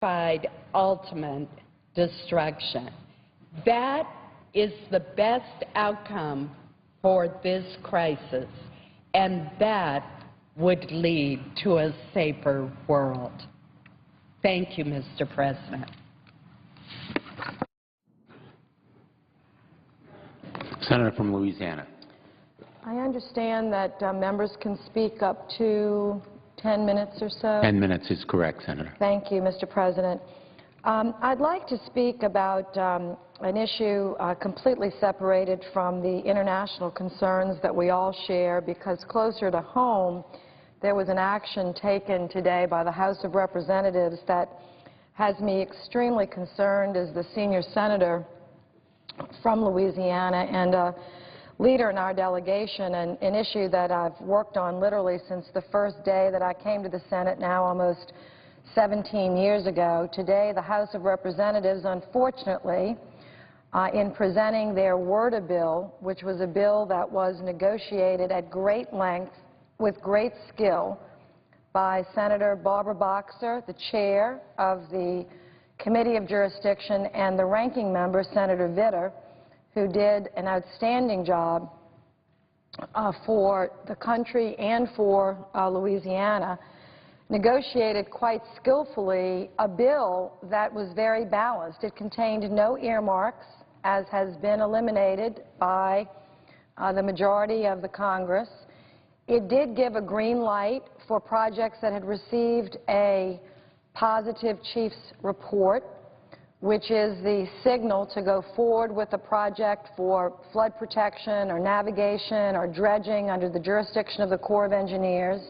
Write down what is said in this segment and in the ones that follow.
ultimate destruction. That is the best outcome for this crisis, and that would lead to a safer world. Thank you, Mr. President. Senator from Louisiana. I understand that members can speak up to 10 minutes or so. 10 minutes is correct, Senator. Thank you, Mr. President. I'd like to speak about an issue completely separated from the international concerns that we all share, because closer to home, there was an action taken today by the House of Representatives that has me extremely concerned as the senior senator from Louisiana and a leader in our delegation, and an issue that I've worked on literally since the first day that I came to the Senate, now almost 17 years ago. Today, the House of Representatives, unfortunately, in presenting their WRDA bill, which was a bill that was negotiated at great length with great skill by Senator Barbara Boxer, the chair of the Committee of Jurisdiction, and the ranking member, Senator Vitter, who did an outstanding job for the country and for Louisiana, negotiated quite skillfully a bill that was very balanced. It contained no earmarks, as has been eliminated by the majority of the Congress. It did give a green light for projects that had received a positive chief's report, which is the signal to go forward with a project for flood protection or navigation or dredging under the jurisdiction of the Corps of Engineers.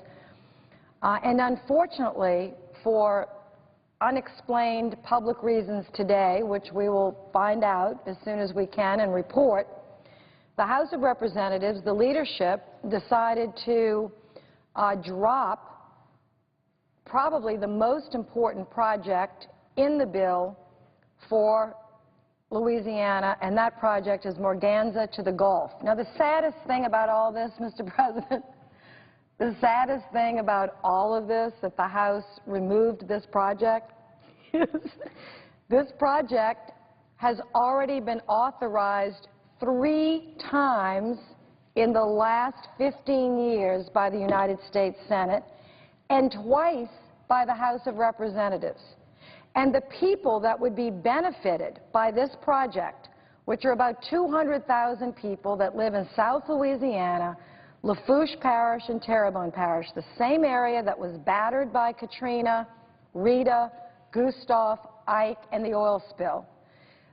And unfortunately, for unexplained public reasons today, which we will find out as soon as we can and report, the House of Representatives, the leadership, decided to drop probably the most important project in the bill for Louisiana, and that project is Morganza to the Gulf. Now, the saddest thing about all this, Mr. President, the saddest thing about all of this, that the House removed this project, is this project has already been authorized 3 times in the last 15 years by the United States Senate and twice by the House of Representatives. And the people that would be benefited by this project, which are about 200,000 people that live in South Louisiana, Lafourche Parish and Terrebonne Parish, the same area that was battered by Katrina, Rita, Gustav, Ike, and the oil spill.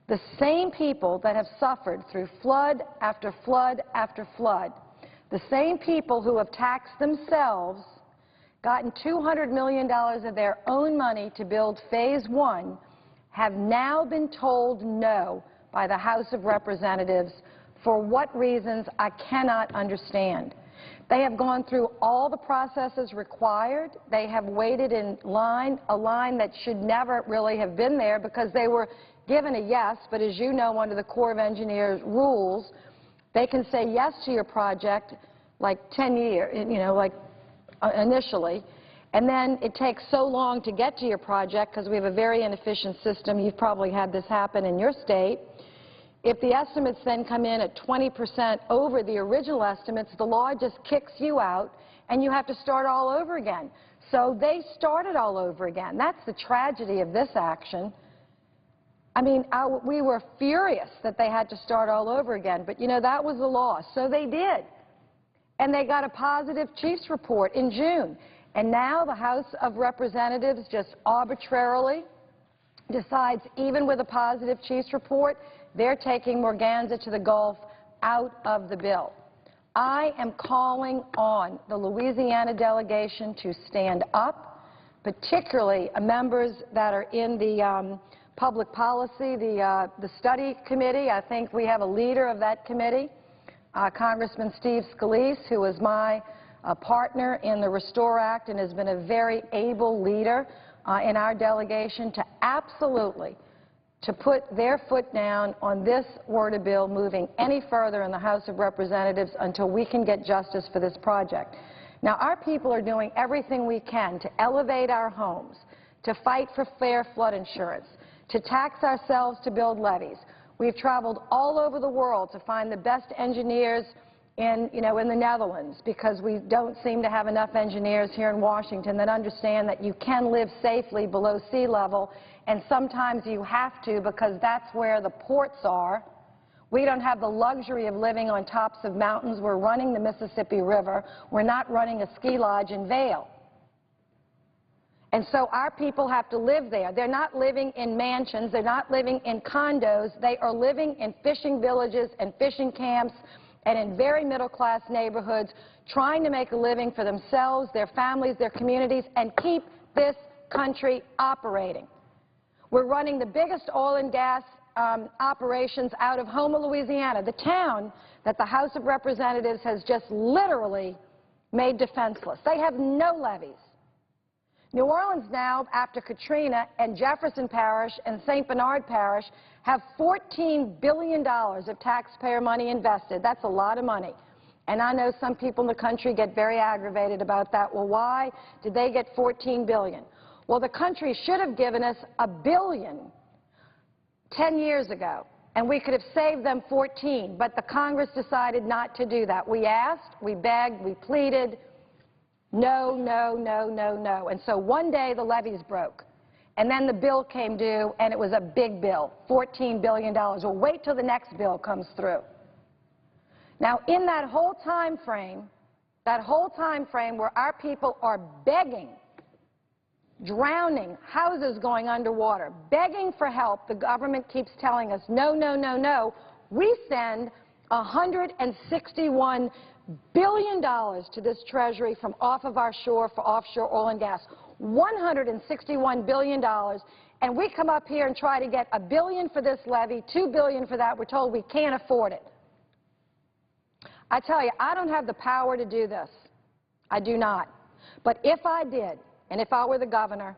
The same people that have suffered through flood after flood after flood, the same people who have taxed themselves, gotten $200 million of their own money to build Phase 1, have now been told no by the House of Representatives for what reasons I cannot understand. They have gone through all the processes required. They have waited in line, a line that should never really have been there because they were given a yes, but as you know, under the Corps of Engineers rules, they can say yes to your project like 10 years, like initially, and then it takes so long to get to your project because we have a very inefficient system. You've probably had this happen in your state. If the estimates then come in at 20% over the original estimates, the law just kicks you out and you have to start all over again. So they started all over again. That's the tragedy of this action. I mean, we were furious that they had to start all over again, but that was the law. So they did. And they got a positive chief's report in June. And now the House of Representatives just arbitrarily decides, even with a positive chief's report, they're taking Morganza to the Gulf out of the bill. I am calling on the Louisiana delegation to stand up, particularly members that are in the public policy, the study committee. I think we have a leader of that committee, Congressman Steve Scalise, who is my partner in the Restore Act and has been a very able leader in our delegation to absolutely put their foot down on this WRDA bill moving any further in the House of Representatives until we can get justice for this project. Now, our people are doing everything we can to elevate our homes, to fight for fair flood insurance, to tax ourselves to build levees. We've traveled all over the world to find the best engineers in the Netherlands, because we don't seem to have enough engineers here in Washington that understand that you can live safely below sea level, and sometimes you have to because that's where the ports are. We don't have the luxury of living on tops of mountains. We're running the Mississippi River. We're not running a ski lodge in Vail. And so our people have to live there. They're not living in mansions. They're not living in condos. They are living in fishing villages and fishing camps and in very middle-class neighborhoods, trying to make a living for themselves, their families, their communities, and keep this country operating. We're running the biggest oil and gas operations out of Houma, Louisiana, the town that the House of Representatives has just literally made defenseless. They have no levees. New Orleans now, after Katrina, and Jefferson Parish and St. Bernard Parish have $14 billion of taxpayer money invested. That's a lot of money. And I know some people in the country get very aggravated about that. Well, why did they get $14 billion? Well, the country should have given us $1 billion 10 years ago, and we could have saved them 14, but the Congress decided not to do that. We asked, we begged, we pleaded. No, no, no, no, no. And so one day the levees broke. And then the bill came due, and it was a big bill, $14 billion. Well, wait till the next bill comes through. Now, in that whole time frame where our people are begging, drowning, houses going underwater, begging for help, the government keeps telling us, no, no, no, no. We send $161 billion to this Treasury from off of our shore for offshore oil and gas. $161 billion, and we come up here and try to get $1 billion for this levy, $2 billion for that. We're told we can't afford it. I tell you, I don't have the power to do this. I do not. But if I did, and if I were the governor,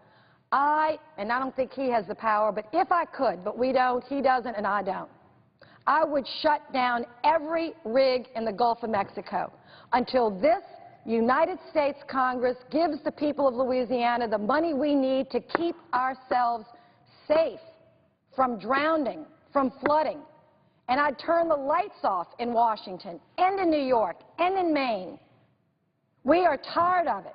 and I don't think he has the power, but if I could, but we don't, he doesn't, and I don't, I would shut down every rig in the Gulf of Mexico until this United States Congress gives the people of Louisiana the money we need to keep ourselves safe from drowning, from flooding. And I'd turn the lights off in Washington and in New York and in Maine. We are tired of it.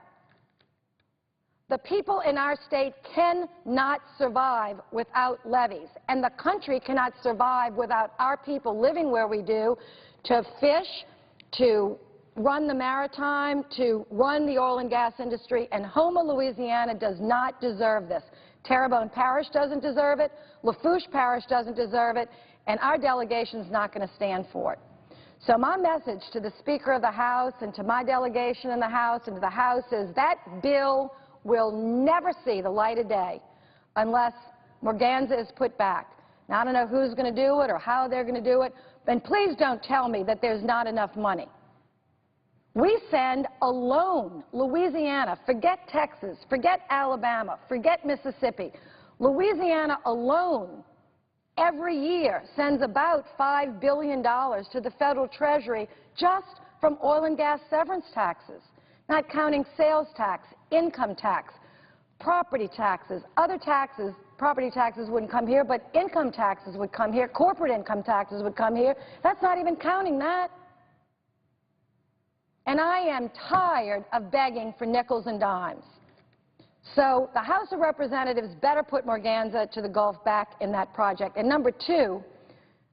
The people in our state cannot survive without levees, and the country cannot survive without our people living where we do, to fish, to run the maritime, to run the oil and gas industry, and Houma, Louisiana does not deserve this. Terrebonne Parish doesn't deserve it, Lafourche Parish doesn't deserve it, and our delegation is not going to stand for it. So my message to the Speaker of the House and to my delegation in the House and to the House is that bill will never see the light of day unless Morganza is put back. Now, I don't know who's going to do it or how they're going to do it, and please don't tell me that there's not enough money. We send alone Louisiana, forget Texas, forget Alabama, forget Mississippi. Louisiana alone every year sends about $5 billion to the federal treasury just from oil and gas severance taxes, not counting sales tax, income tax, property taxes, other taxes. Property taxes wouldn't come here, but income taxes would come here, corporate income taxes would come here. That's not even counting that. And I am tired of begging for nickels and dimes. So the House of Representatives better put Morganza to the Gulf back in that project. And number two,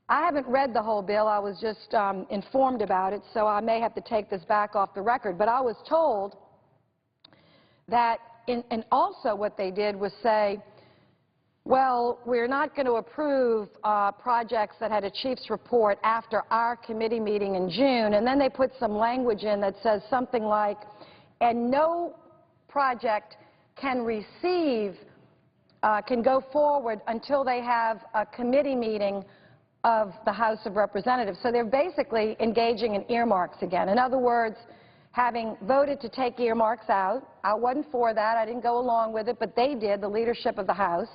I haven't read the whole bill. I was just informed about it, so I may have to take this back off the record. But I was told that, and also what they did was say, well, we're not going to approve projects that had a chief's report after our committee meeting in June. And then they put some language in that says something like, and no project can receive, can go forward until they have a committee meeting of the House of Representatives. So they're basically engaging in earmarks again. In other words, having voted to take earmarks out, I wasn't for that, I didn't go along with it, but they did, the leadership of the House,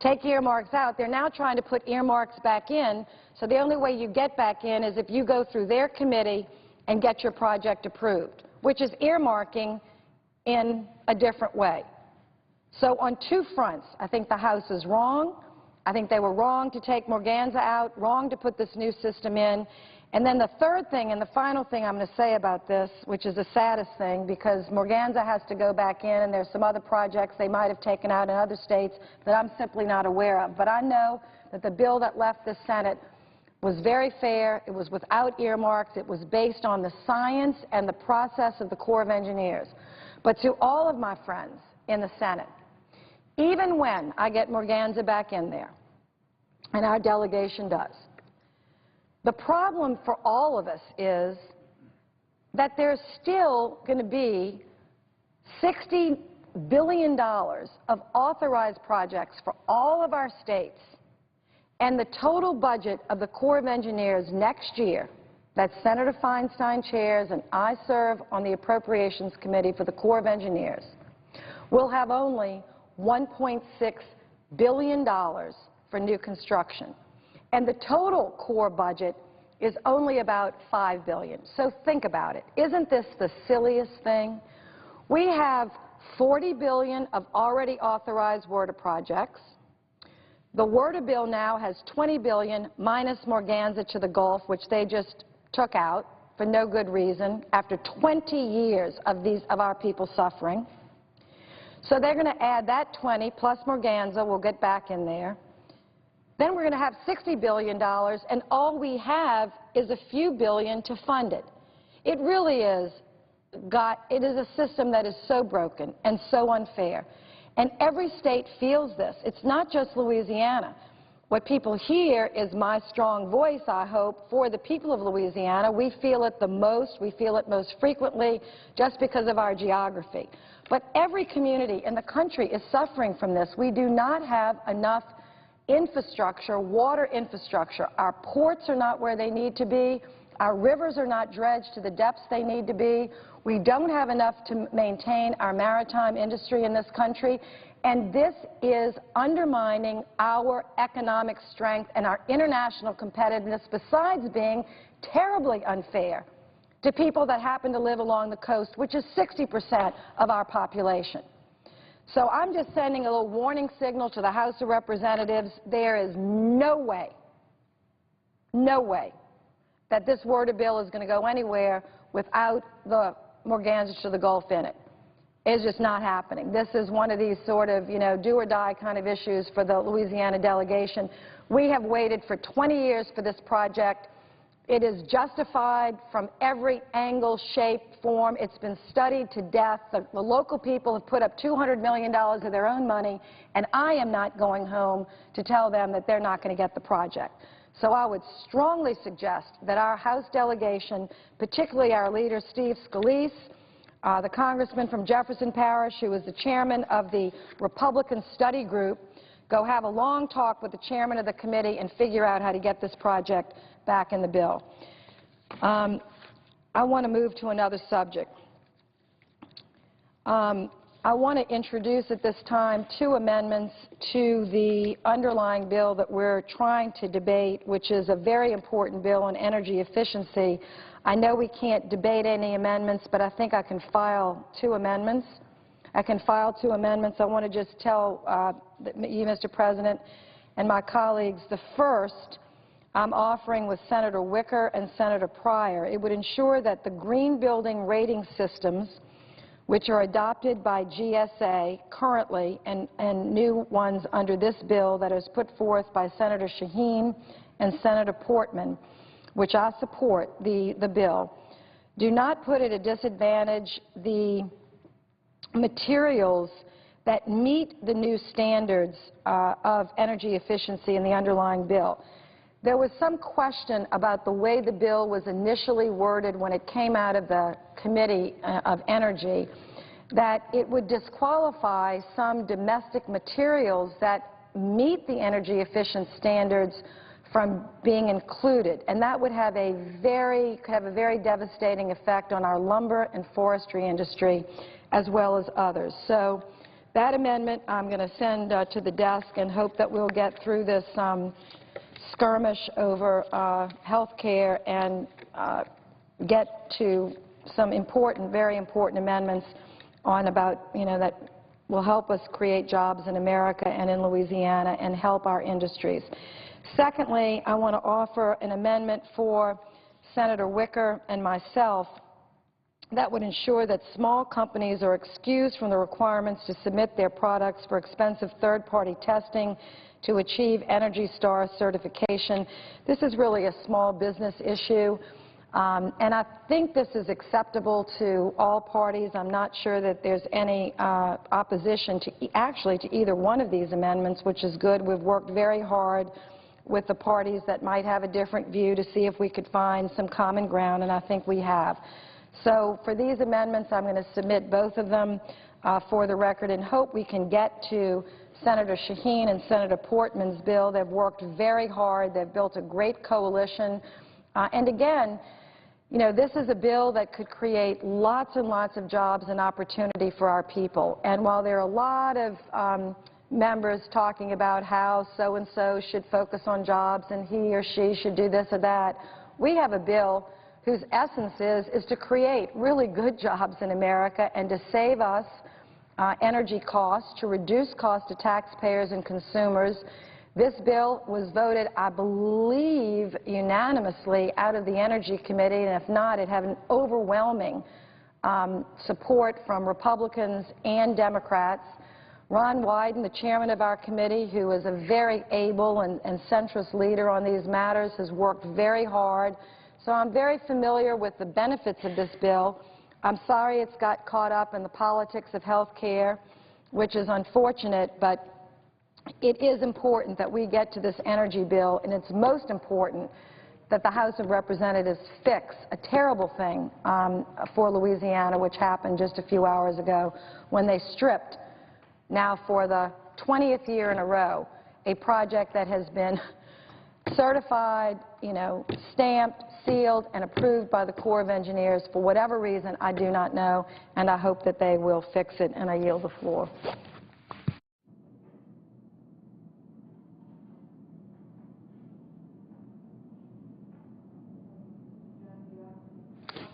take earmarks out. They're now trying to put earmarks back in, so the only way you get back in is if you go through their committee and get your project approved, which is earmarking in a different way. So on two fronts, I think the House is wrong. I think they were wrong to take Morganza out, wrong to put this new system in. And then the third thing and the final thing I'm going to say about this, which is the saddest thing, because Morganza has to go back in and there's some other projects they might have taken out in other states that I'm simply not aware of. But I know that the bill that left the Senate was very fair. It was without earmarks. It was based on the science and the process of the Corps of Engineers. But to all of my friends in the Senate, even when I get Morganza back in there, and our delegation does, the problem for all of us is that there's still going to be $60 billion of authorized projects for all of our states, and the total budget of the Corps of Engineers next year, that Senator Feinstein chairs and I serve on the Appropriations Committee for the Corps of Engineers, will have only $1.6 billion for new construction. And the total Corps budget is only about $5 billion. So think about it. Isn't this the silliest thing? We have $40 billion of already authorized WRDA projects. The WRDA bill now has $20 billion minus Morganza to the Gulf, which they just took out for no good reason after 20 years of our people suffering. So they're going to add that 20 plus Morganza. We'll get back in there. Then we're going to have $60 billion, and all we have is a few billion to fund it. It really is it is a system that is so broken and so unfair. And every state feels this. It's not just Louisiana. What people hear is my strong voice, I hope, for the people of Louisiana. We feel it the most. We feel it most frequently just because of our geography. But every community in the country is suffering from this. We do not have enough infrastructure, water infrastructure. Our ports are not where they need to be. Our rivers are not dredged to the depths they need to be. We don't have enough to maintain our maritime industry in this country. And this is undermining our economic strength and our international competitiveness, besides being terribly unfair to people that happen to live along the coast, which is 60% of our population. So I'm just sending a little warning signal to the House of Representatives. There is no way that this WRDA bill is going to go anywhere without the Morganza to the Gulf in it. It's just not happening. This is one of these sort of, do or die kind of issues for the Louisiana delegation. We have waited for 20 years for this project. It is justified from every angle, shape, form. It's been studied to death. The local people have put up $200 million of their own money, and I am not going home to tell them that they're not going to get the project. So I would strongly suggest that our House delegation, particularly our leader, Steve Scalise, the congressman from Jefferson Parish, who is the chairman of the Republican Study Group, go have a long talk with the chairman of the committee and figure out how to get this project back in the bill. I want to move to another subject. I want to introduce at this time two amendments to the underlying bill that we're trying to debate, which is a very important bill on energy efficiency. I know we can't debate any amendments, but I think I can file two amendments. I want to just tell you, Mr. President, and my colleagues, the first I'm offering with Senator Wicker and Senator Pryor. It would ensure that the green building rating systems, which are adopted by GSA currently, and new ones under this bill that is put forth by Senator Shaheen and Senator Portman, which I support the bill, do not put at a disadvantage the materials that meet the new standards of energy efficiency in the underlying bill. There was some question about the way the bill was initially worded when it came out of the Committee of Energy, that it would disqualify some domestic materials that meet the energy efficient standards from being included, and that would have a very devastating effect on our lumber and forestry industry as well as others. So that amendment I'm going to send to the desk and hope that we'll get through this skirmish over health care and get to some important, very important amendments on about, that will help us create jobs in America and in Louisiana and help our industries. Secondly, I want to offer an amendment for Senator Wicker and myself that would ensure that small companies are excused from the requirements to submit their products for expensive third-party testing to achieve Energy Star certification. This is really a small business issue, and I think this is acceptable to all parties. I'm not sure that there's any opposition to actually to either one of these amendments, which is good. We've worked very hard with the parties that might have a different view to see if we could find some common ground, and I think we have. So for these amendments, I'm going to submit both of them for the record and hope we can get to Senator Shaheen and Senator Portman's bill. They've worked very hard. They've built a great coalition. And again, you know, this is a bill that could create lots and lots of jobs and opportunity for our people. And while there are a lot of members talking about how so-and-so should focus on jobs and he or she should do this or that, we have a bill whose essence is to create really good jobs in America and to save us energy costs, to reduce costs to taxpayers and consumers. This bill was voted, I believe, unanimously out of the Energy Committee, and if not, it had an overwhelming support from Republicans and Democrats. Ron Wyden, the chairman of our committee, who is a very able and centrist leader on these matters, has worked very hard. So I'm very familiar with the benefits of this bill. I'm sorry it's got caught up in the politics of health care, which is unfortunate, but it is important that we get to this energy bill, and it's most important that the House of Representatives fix a terrible thing for Louisiana, which happened just a few hours ago when they stripped, now for the 20th year in a row, a project that has been certified, you know, stamped, sealed, and approved by the Corps of Engineers. For whatever reason, I do not know, and I hope that they will fix it, and I yield the floor.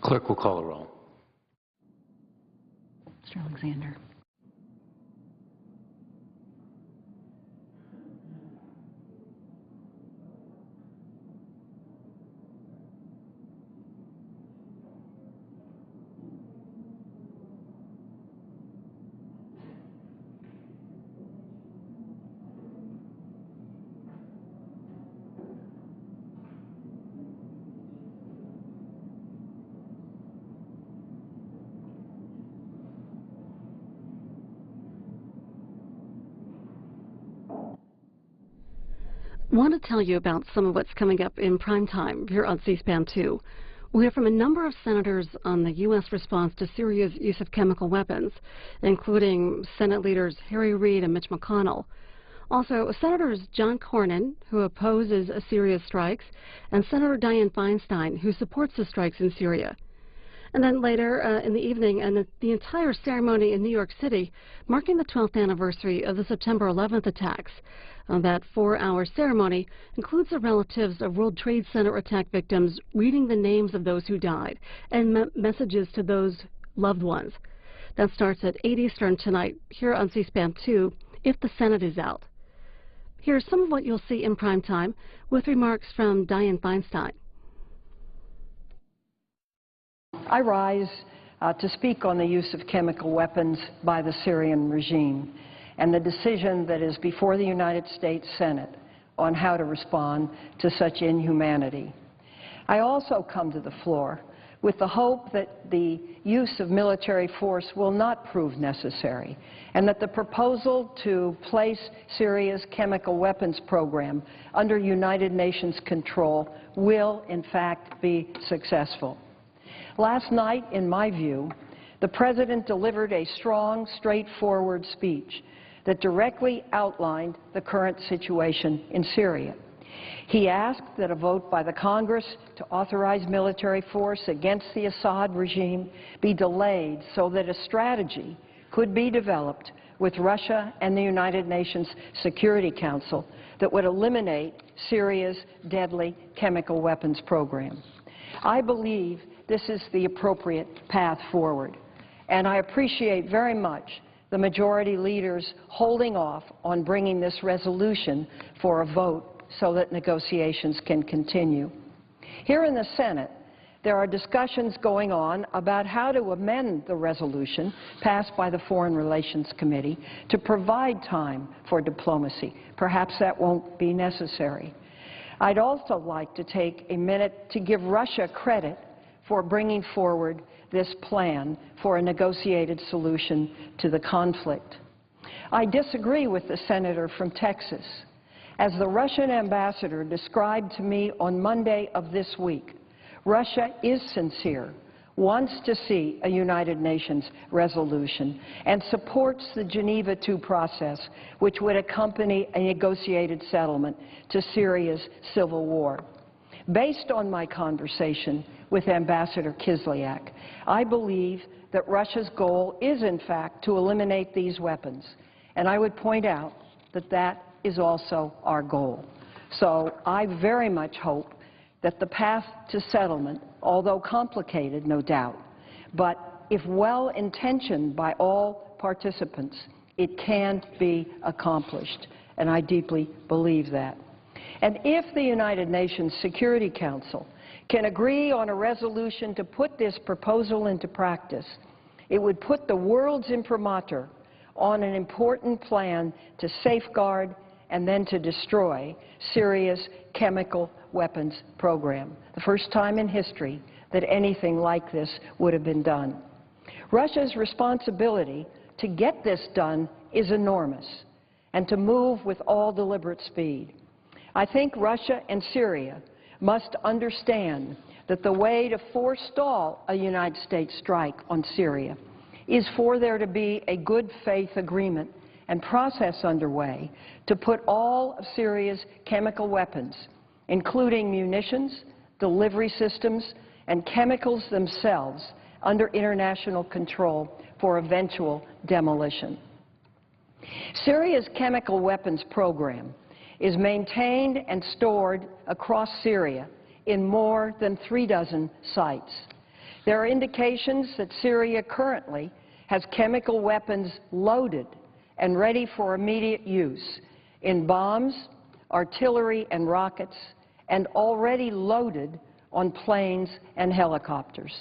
Clerk will call the roll. Mr. Alexander. I want to tell you about some of what's coming up in prime time here on C-SPAN 2. We'll hear from a number of senators on the U.S. response to Syria's use of chemical weapons, including Senate leaders Harry Reid and Mitch McConnell. Also, Senators John Cornyn, who opposes Syria's strikes, and Senator Dianne Feinstein, who supports the strikes in Syria. And then later in the evening, and the entire ceremony in New York City, marking the 12th anniversary of the September 11th attacks. That 4-hour ceremony includes the relatives of World Trade Center attack victims reading the names of those who died and messages to those loved ones. That starts at 8 Eastern tonight here on C-SPAN 2 if the Senate is out. Here's some of what you'll see in prime time with remarks from Dianne Feinstein. I rise to speak on the use of chemical weapons by the Syrian regime and the decision that is before the United States Senate on how to respond to such inhumanity. I also come to the floor with the hope that the use of military force will not prove necessary and that the proposal to place Syria's chemical weapons program under United Nations control will, in fact, be successful. Last night, in my view, the President delivered a strong, straightforward speech that directly outlined the current situation in Syria. He asked that a vote by the Congress to authorize military force against the Assad regime be delayed so that a strategy could be developed with Russia and the United Nations Security Council that would eliminate Syria's deadly chemical weapons program. I believe this is the appropriate path forward, and I appreciate very much the majority leaders holding off on bringing this resolution for a vote so that negotiations can continue. Here in the Senate, there are discussions going on about how to amend the resolution passed by the Foreign Relations Committee to provide time for diplomacy. Perhaps that won't be necessary. I'd also like to take a minute to give Russia credit for bringing forward this plan for a negotiated solution to the conflict. I disagree with the senator from Texas. As the Russian ambassador described to me on Monday of this week, Russia is sincere, wants to see a United Nations resolution, and supports the Geneva II process, which would accompany a negotiated settlement to Syria's civil war. Based on my conversation with Ambassador Kislyak, I believe that Russia's goal is, in fact, to eliminate these weapons. And I would point out that that is also our goal. So I very much hope that the path to settlement, although complicated, no doubt, but if well-intentioned by all participants, it can be accomplished. And I deeply believe that. And if the United Nations Security Council can agree on a resolution to put this proposal into practice, it would put the world's imprimatur on an important plan to safeguard and then to destroy Syria's chemical weapons program, the first time in history that anything like this would have been done. Russia's responsibility to get this done is enormous, and to move with all deliberate speed. I think Russia and Syria must understand that the way to forestall a United States strike on Syria is for there to be a good faith agreement and process underway to put all of Syria's chemical weapons, including munitions, delivery systems, and chemicals themselves, under international control for eventual demolition. Syria's chemical weapons program is maintained and stored across Syria in more than 36 sites. There are indications that Syria currently has chemical weapons loaded and ready for immediate use in bombs, artillery and rockets, and already loaded on planes and helicopters.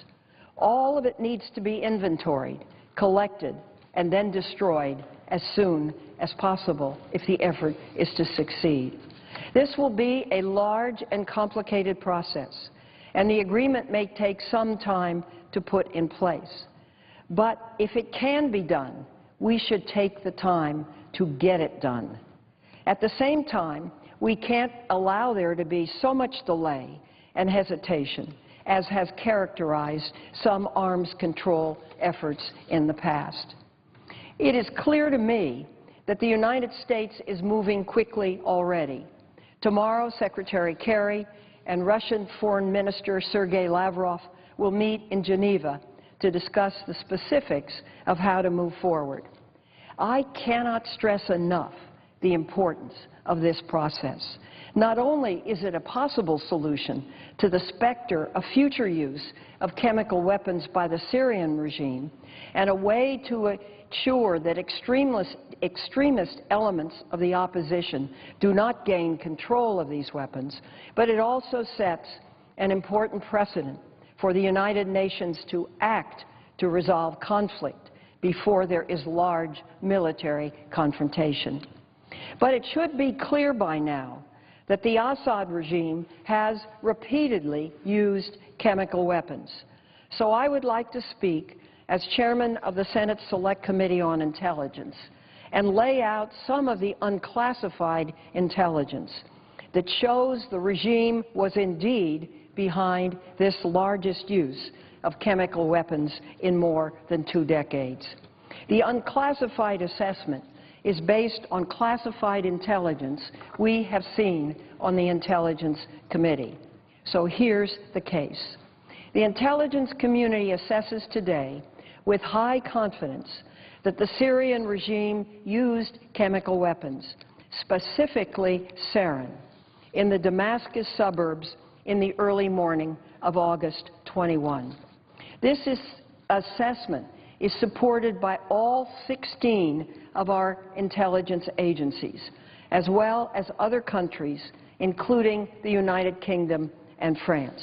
All of it needs to be inventoried, collected, and then destroyed as soon as possible if the effort is to succeed. This will be a large and complicated process, and the agreement may take some time to put in place. But if it can be done, we should take the time to get it done. At the same time, we can't allow there to be so much delay and hesitation as has characterized some arms control efforts in the past. It is clear to me that the United States is moving quickly already. Tomorrow, Secretary Kerry and Russian Foreign Minister Sergei Lavrov will meet in Geneva to discuss the specifics of how to move forward. I cannot stress enough the importance of this process. Not only is it a possible solution to the specter of future use of chemical weapons by the Syrian regime and a way to ensure that extremist elements of the opposition do not gain control of these weapons, but it also sets an important precedent for the United Nations to act to resolve conflict before there is large military confrontation. But it should be clear by now that the Assad regime has repeatedly used chemical weapons. So I would like to speak as chairman of the Senate Select Committee on Intelligence and lay out some of the unclassified intelligence that shows the regime was indeed behind this largest use of chemical weapons in more than 2 decades. The unclassified assessment is based on classified intelligence we have seen on the Intelligence Committee. So here's the case. The intelligence community assesses today with high confidence that the Syrian regime used chemical weapons, specifically sarin, in the Damascus suburbs in the early morning of August 21. This assessment is supported by all 16 of our intelligence agencies, as well as other countries, including the United Kingdom and France.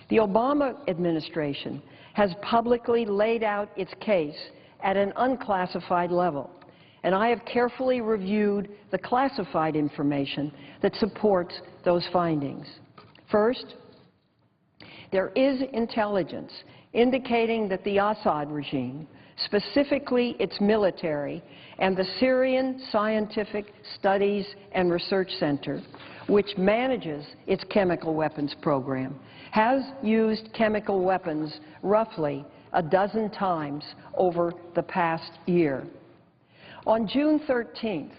The Obama administration has publicly laid out its case at an unclassified level, and I have carefully reviewed the classified information that supports those findings. First, there is intelligence indicating that the Assad regime, specifically its military, and the Syrian Scientific Studies and Research Center, which manages its chemical weapons program, has used chemical weapons roughly a dozen times over the past year. On June 13th,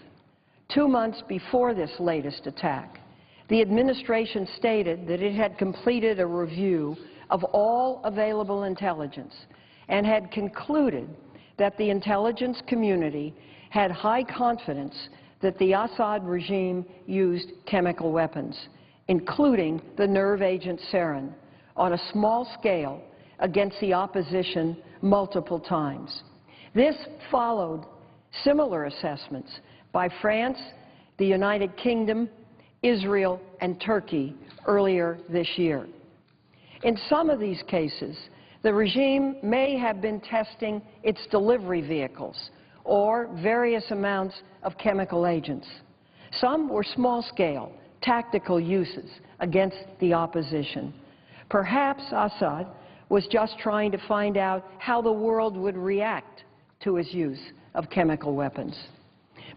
2 months before this latest attack, the administration stated that it had completed a review of all available intelligence and had concluded that the intelligence community had high confidence that the Assad regime used chemical weapons, including the nerve agent sarin, on a small scale against the opposition multiple times. This followed similar assessments by France, the United Kingdom, Israel, and Turkey earlier this year. In some of these cases, the regime may have been testing its delivery vehicles or various amounts of chemical agents. Some were small-scale, tactical uses against the opposition. Perhaps Assad was just trying to find out how the world would react to his use of chemical weapons.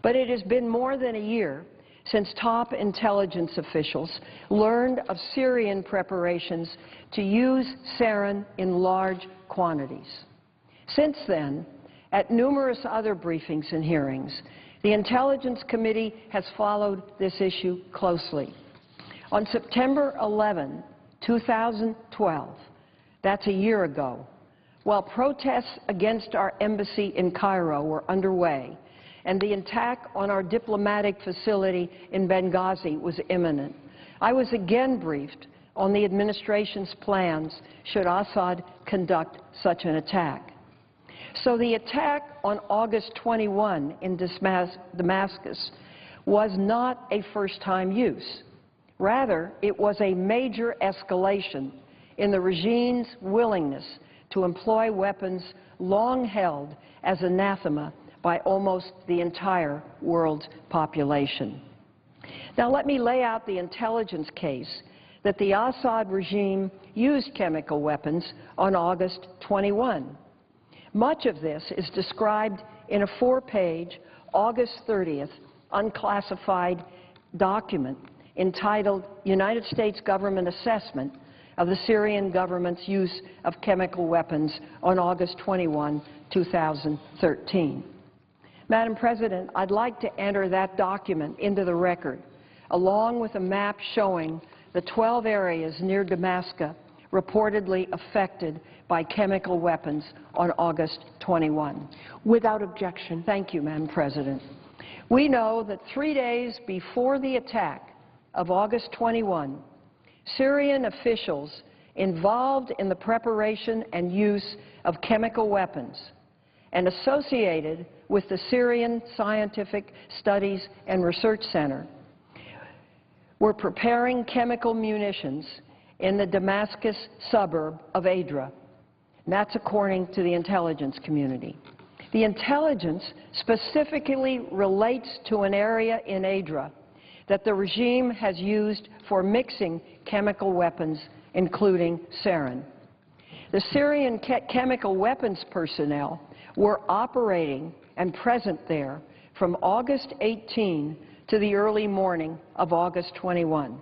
But it has been more than a year since top intelligence officials learned of Syrian preparations to use sarin in large quantities. Since then, at numerous other briefings and hearings, the Intelligence Committee has followed this issue closely. On September 11, 2012, that's a year ago, while protests against our embassy in Cairo were underway and the attack on our diplomatic facility in Benghazi was imminent, I was again briefed on the administration's plans should Assad conduct such an attack. So the attack on August 21 in Damascus was not a first-time use. Rather, it was a major escalation in the regime's willingness to employ weapons long held as anathema by almost the entire world's population. Now let me lay out the intelligence case that the Assad regime used chemical weapons on August 21. Much of this is described in a 4-page, August 30th, unclassified document entitled United States Government Assessment of the Syrian Government's Use of Chemical Weapons on August 21, 2013. Madam President, I'd like to enter that document into the record, along with a map showing the 12 areas near Damascus reportedly affected by chemical weapons on August 21. Without objection. Thank you, Madam President. We know that 3 days before the attack of August 21, Syrian officials involved in the preparation and use of chemical weapons and associated with the Syrian Scientific Studies and Research Center were preparing chemical munitions in the Damascus suburb of Adra. And that's according to the intelligence community. The intelligence specifically relates to an area in Adra that the regime has used for mixing chemical weapons, including sarin. The Syrian chemical weapons personnel were operating and present there from August 18 to the early morning of August 21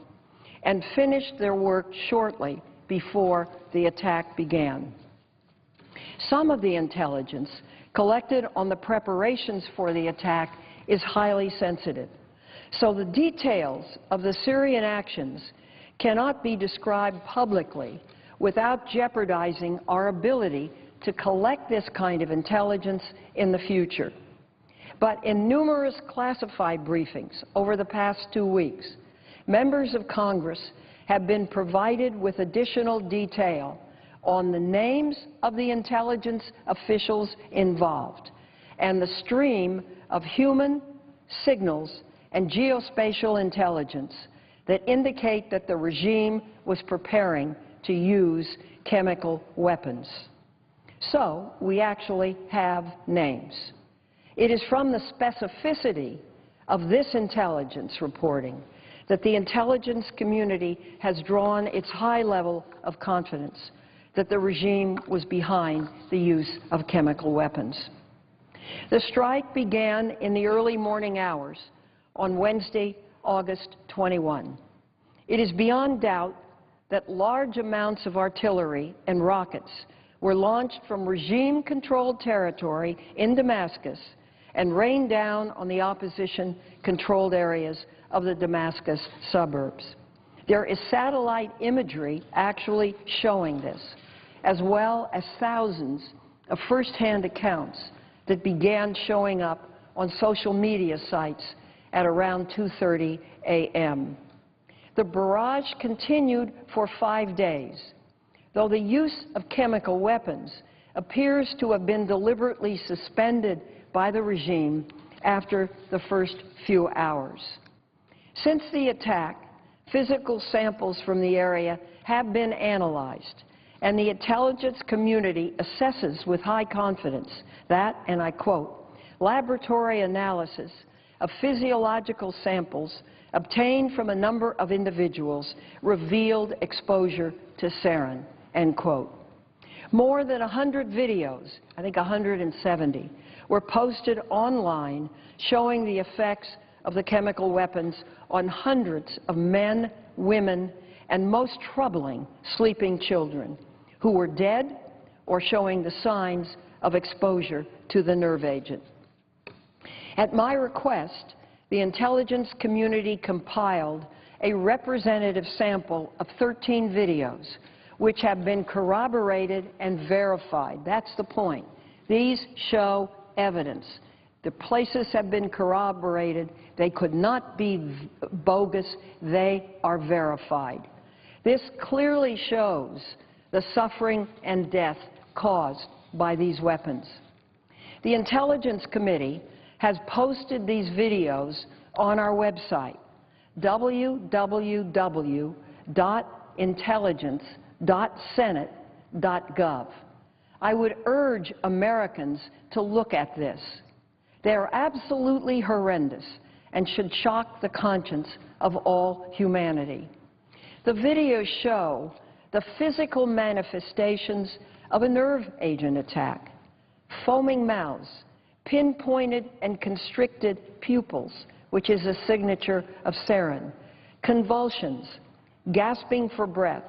and finished their work shortly before the attack began. Some of the intelligence collected on the preparations for the attack is highly sensitive. So the details of the Syrian actions cannot be described publicly without jeopardizing our ability to collect this kind of intelligence in the future. But in numerous classified briefings over the past 2 weeks, members of Congress have been provided with additional detail on the names of the intelligence officials involved and the stream of human signals and geospatial intelligence that indicate that the regime was preparing to use chemical weapons. So we actually have names. It is from the specificity of this intelligence reporting that the intelligence community has drawn its high level of confidence that the regime was behind the use of chemical weapons. The strike began in the early morning hours on Wednesday, August 21. It is beyond doubt that large amounts of artillery and rockets were launched from regime-controlled territory in Damascus and rained down on the opposition-controlled areas of the Damascus suburbs. There is satellite imagery actually showing this, as well as thousands of first-hand accounts that began showing up on social media sites at around 2:30 a.m. The barrage continued for 5 days, though the use of chemical weapons appears to have been deliberately suspended by the regime after the first few hours. Since the attack, physical samples from the area have been analyzed, and the intelligence community assesses with high confidence that, and I quote, laboratory analysis of physiological samples obtained from a number of individuals revealed exposure to sarin, end quote. More than 100 videos, I think 170, were posted online showing the effects of the chemical weapons on hundreds of men, women, and most troubling, sleeping children who were dead or showing the signs of exposure to the nerve agent. At my request, the intelligence community compiled a representative sample of 13 videos which have been corroborated and verified. That's the point. These show evidence. The places have been corroborated. They could not be bogus. They are verified. This clearly shows the suffering and death caused by these weapons. The Intelligence Committee has posted these videos on our website, www.intelligence.senate.gov. I would urge Americans to look at this. They are absolutely horrendous and should shock the conscience of all humanity. The videos show the physical manifestations of a nerve agent attack: foaming mouths, pinpointed and constricted pupils, which is a signature of sarin, convulsions, gasping for breath,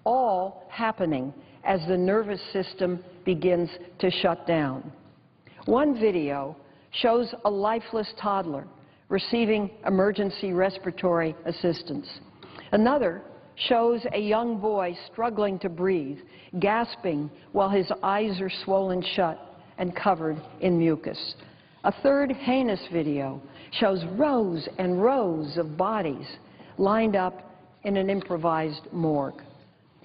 all happening as the nervous system begins to shut down. One video shows a lifeless toddler receiving emergency respiratory assistance. Another shows a young boy struggling to breathe, gasping while his eyes are swollen shut and covered in mucus. A third heinous video shows rows and rows of bodies lined up in an improvised morgue.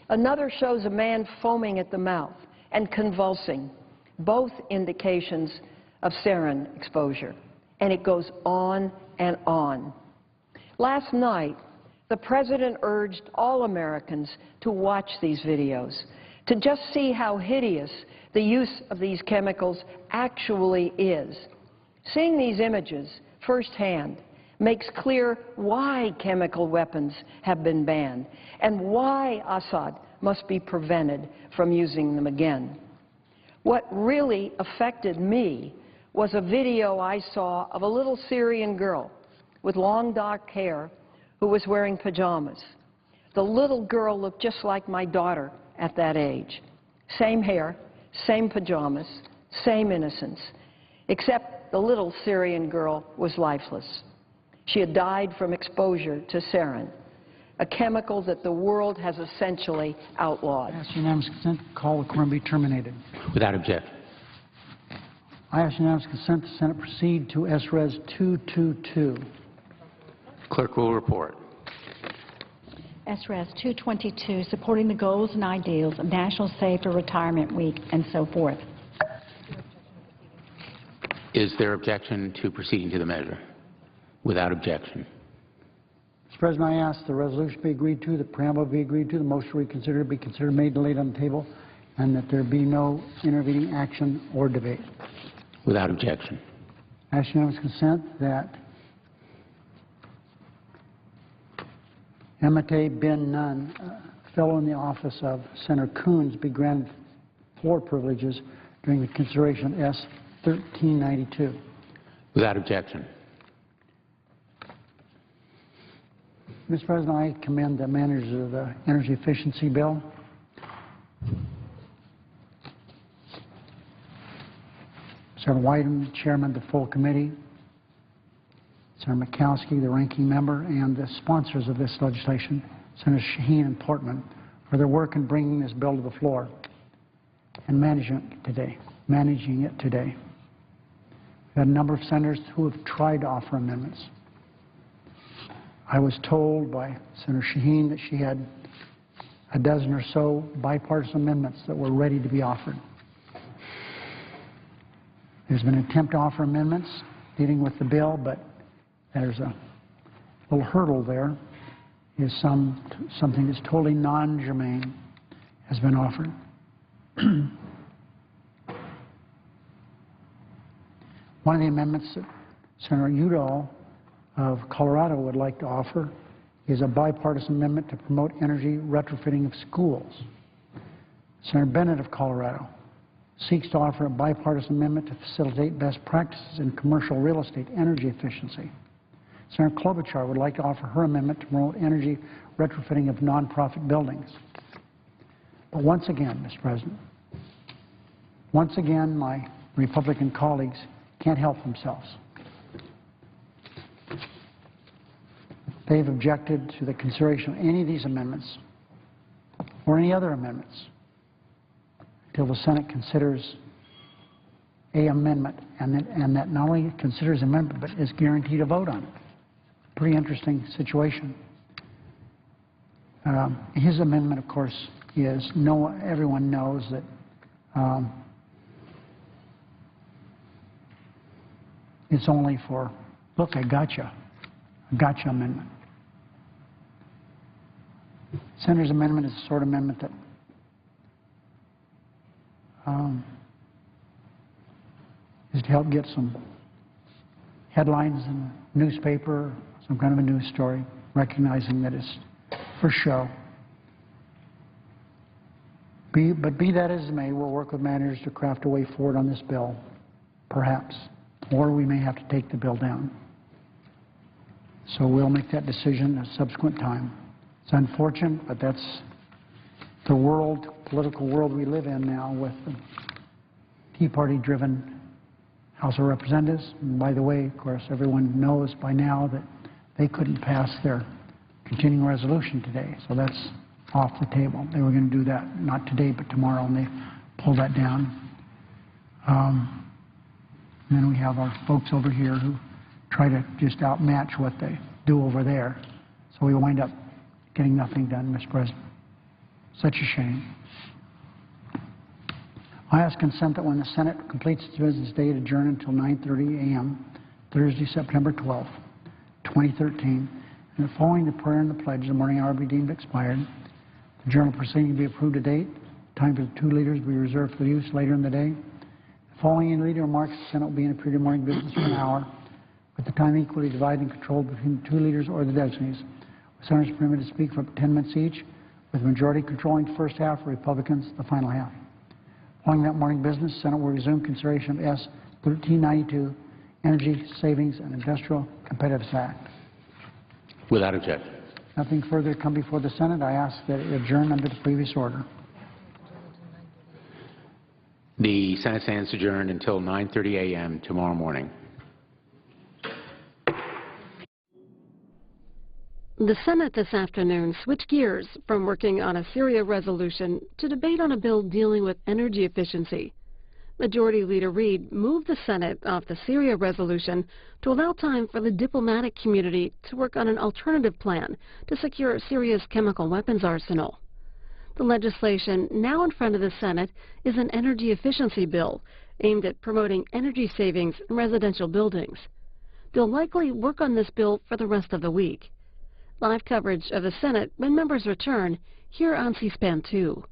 Another shows a man foaming at the mouth and convulsing, both indications of sarin exposure. And it goes on and on. Last night, the President urged all Americans to watch these videos, to just see how hideous the use of these chemicals actually is. Seeing these images firsthand makes clear why chemical weapons have been banned and why Assad must be prevented from using them again. What really affected me was a video I saw of a little Syrian girl with long dark hair who was wearing pajamas. The little girl looked just like my daughter at that age. Same hair, same pajamas, same innocence, except the little Syrian girl was lifeless. She had died from exposure to sarin, a chemical that the world has essentially outlawed. I ask unanimous consent to call the quorum be terminated. Without objection. I ask unanimous consent the Senate proceed to S-Res 222. Clerk will report. SRES 222, supporting the goals and ideals of National Save for Retirement Week and so forth. Is there objection to proceeding to the measure? Without objection. Mr. President, I ask the resolution be agreed to, the preamble be agreed to, the motion reconsidered be considered made and laid on the table, and that there be no intervening action or debate. Without objection. I ask unanimous consent that Emate bin Nun, fellow in the office of Senator Coons, be granted floor privileges during the consideration of S. 1392. Without objection. Mr. President, I commend the managers of the energy efficiency bill. Senator Wyden, chairman of the full committee, Senator Murkowski, the ranking member, and the sponsors of this legislation, Senator Shaheen and Portman, for their work in bringing this bill to the floor and managing it today. We've had a number of senators who have tried to offer amendments. I was told by Senator Shaheen that she had a dozen or so bipartisan amendments that were ready to be offered. There's been an attempt to offer amendments dealing with the bill, but there's a little hurdle there. Is something that's totally non-germane has been offered. One of the amendments that Senator Udall of Colorado would like to offer is a bipartisan amendment to promote energy retrofitting of schools. Senator Bennett of Colorado seeks to offer a bipartisan amendment to facilitate best practices in commercial real estate energy efficiency. Senator Klobuchar would like to offer her amendment to promote energy retrofitting of nonprofit buildings. But once again, Mr. President, once again my Republican colleagues can't help themselves. They've objected to the consideration of any of these amendments or any other amendments until the Senate considers an amendment, and that not only considers an amendment but is guaranteed a vote on it. Pretty interesting situation. His amendment, of course, is everyone knows that it's only for, look, I gotcha amendment. Senator's amendment is the sort of amendment that is to help get some headlines in the newspaper, some kind of a news story, recognizing that it's for show. But be that as it may, we'll work with managers to craft a way forward on this bill, perhaps, or we may have to take the bill down. So we'll make that decision at a subsequent time. It's unfortunate, but that's the political world we live in now with the Tea Party-driven House of Representatives. And by the way, of course, everyone knows by now that they couldn't pass their continuing resolution today, so that's off the table. They were going to do that, not today, but tomorrow, and they pulled that down. And then we have our folks over here who try to just outmatch what they do over there. So we wind up getting nothing done, Mr. President. Such a shame. I ask consent that when the Senate completes its business day, it adjourn until 9:30 a.m., Thursday, September 12, 2013, and following the prayer and the pledge, the morning hour be deemed expired. The journal proceeding be approved to date. Time for the two leaders be reserved for use later in the day. Following any leader remarks, the Senate will be in a period of morning business for an hour, with the time equally divided and controlled between the two leaders or the designees. The senators are permitted to speak for up to 10 minutes each, with the majority controlling the first half, Republicans the final half. Following that morning business, the Senate will resume consideration of S. 1392, Energy Savings and Industrial Competitiveness Act. Without objection. Nothing further to come before the Senate. I ask that it adjourn under the previous order. The Senate stands adjourned until 9:30 a.m. tomorrow morning. The Senate this afternoon switched gears from working on a Syria resolution to debate on a bill dealing with energy efficiency. Majority Leader Reid moved the Senate off the Syria resolution to allow time for the diplomatic community to work on an alternative plan to secure Syria's chemical weapons arsenal. The legislation now in front of the Senate is an energy efficiency bill aimed at promoting energy savings in residential buildings. They'll likely work on this bill for the rest of the week. Live coverage of the Senate when members return here on C-SPAN 2.